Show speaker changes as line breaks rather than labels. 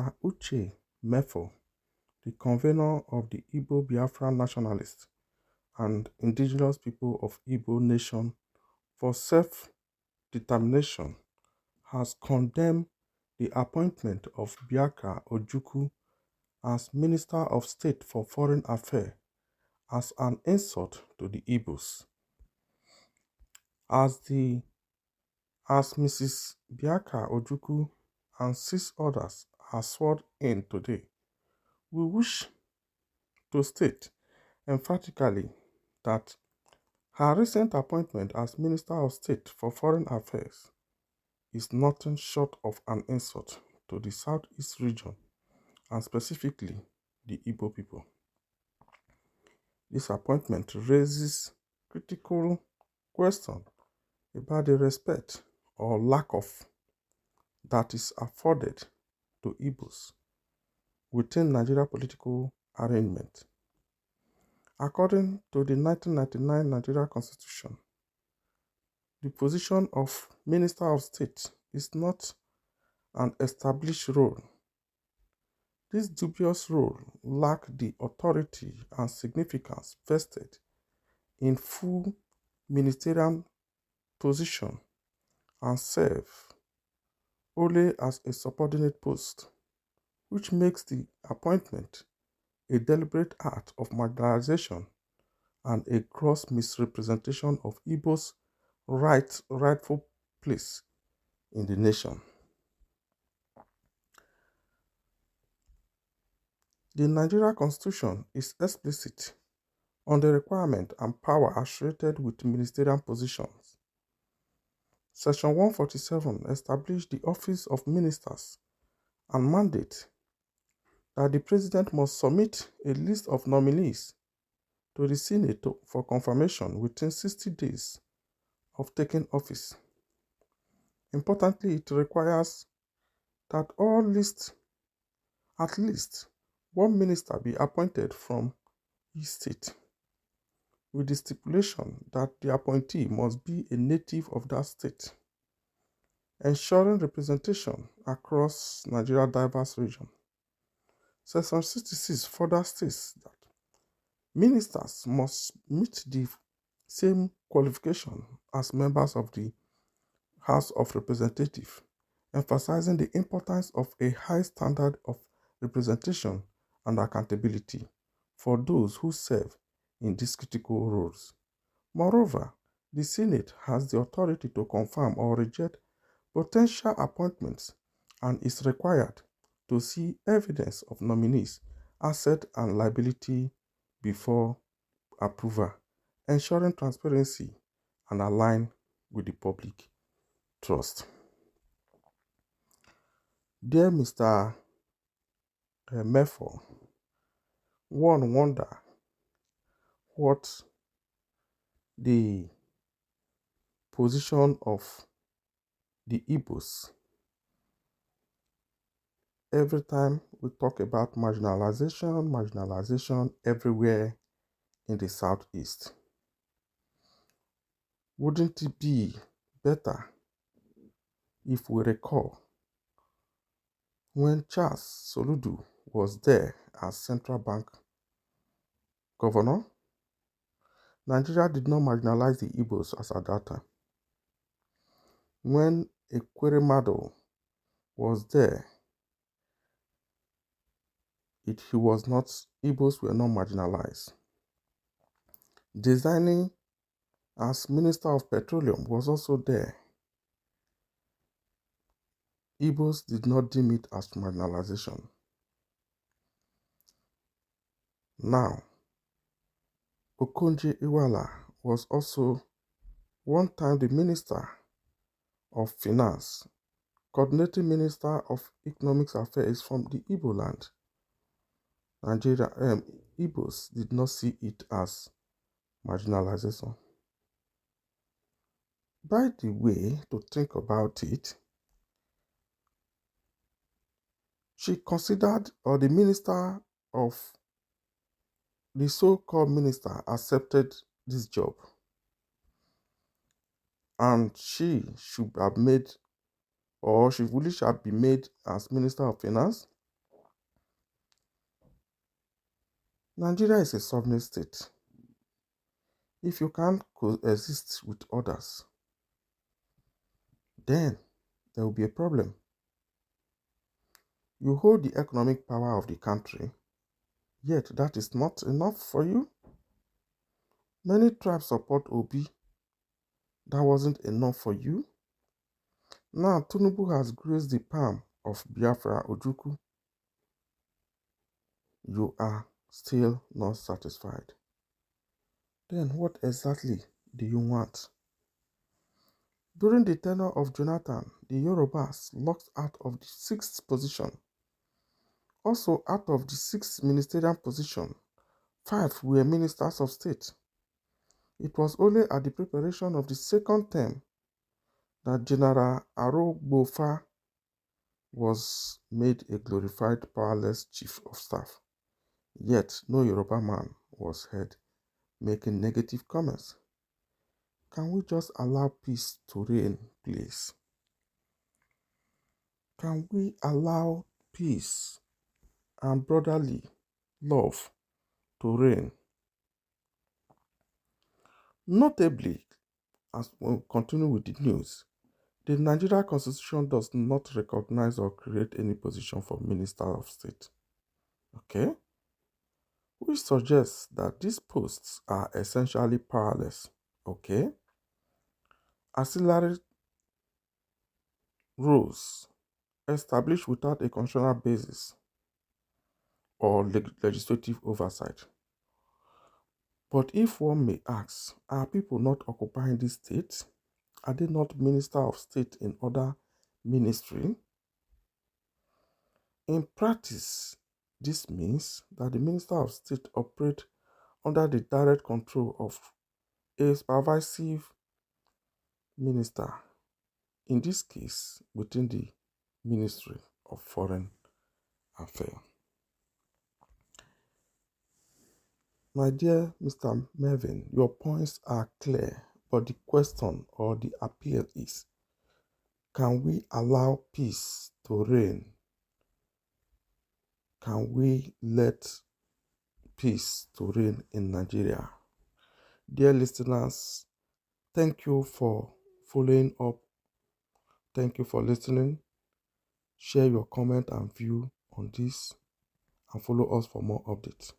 Mr. Uche Mefor, the convener of the Igbo-Biafra Nationalists and indigenous people of Igbo nation for self-determination, has condemned the appointment of Biaka Ojukwu as Minister of State for Foreign Affairs as an insult to the Igbos. As Mrs. Biaka Ojukwu and 6 others are sworn in today, we wish to state emphatically that her recent appointment as Minister of State for Foreign Affairs is nothing short of an insult to the Southeast region and specifically the Igbo people. This appointment raises critical questions about the respect or lack of that is afforded to Igbos within Nigeria political arrangement. According to the 1999 Nigeria Constitution, the position of Minister of State is not an established role. This dubious role lacks the authority and significance vested in full ministerial position and serve only as a subordinate post, which makes the appointment a deliberate act of marginalization and a gross misrepresentation of Igbo's rightful place in the nation. The Nigeria Constitution is explicit on the requirement and power associated with ministerial positions. Section 147 established the office of ministers and mandate that the President must submit a list of nominees to the Senate for confirmation within 60 days of taking office. Importantly, it requires that at least one minister be appointed from each state, with the stipulation that the appointee must be a native of that state, ensuring representation across Nigeria's diverse region. Section 66 further states that ministers must meet the same qualification as members of the House of Representatives, emphasizing the importance of a high standard of representation and accountability for those who serve in these critical roles. Moreover, the Senate has the authority to confirm or reject potential appointments and is required to see evidence of nominees' asset and liability before approval, ensuring transparency and align with the public trust. Dear Mr. Mefor, one wonder what the position of the Igbos. Every time we talk about marginalization everywhere in the Southeast. Wouldn't it be better if we recall when Charles Soludo was there as central bank governor? Nigeria did not marginalize the Igbos as at that time. When Ekweremadu was there, Igbos were not marginalized. Designing as Minister of Petroleum was also there. Igbos did not deem it as marginalization. Now, Okonjo-Iweala was also one time the Minister of Finance, coordinating Minister of Economic Affairs from the Igbo land. Igbos did not see it as marginalization. By the way, to think about it, she considered, or the minister of the so-called minister accepted this job, and she should have made, or she really should have been made as Minister of Finance, Nigeria is a sovereign state. If you can't coexist with others, then there will be a problem. You hold the economic power of the country, yet that is not enough for you. Many tribes support Obi. That wasn't enough for you. Now Tinubu has graced the palm of Biafra Ojukwu. You are still not satisfied. Then what exactly do you want? During the tenure of Jonathan, the Yorubas locked out of the 6th position. Also, out of the 6 ministerial positions, 5 were ministers of state. It was only at the preparation of the 2nd term that General Arogbofa was made a glorified, powerless chief of staff. Yet, no Yoruba man was heard making negative comments. Can we just allow peace to reign, please? Can we allow peace and brotherly love to reign? Notably, as we continue with the news, the Nigeria Constitution does not recognize or create any position for Minister of State. Okay? Which suggests that these posts are essentially powerless. Okay? Auxiliary roles established without a constitutional basis or legislative oversight. But if one may ask, are people not occupying these states? Are they not minister of state in other ministry? In practice, this means that the minister of state operates under the direct control of a supervisory minister, in this case within the Ministry of Foreign Affairs. My dear Mr. Mervyn, your points are clear, but the question or the appeal is, can we allow peace to reign? Can we let peace to reign in Nigeria? Dear listeners, thank you for following up. Thank you for listening. Share your comment and view on this and follow us for more updates.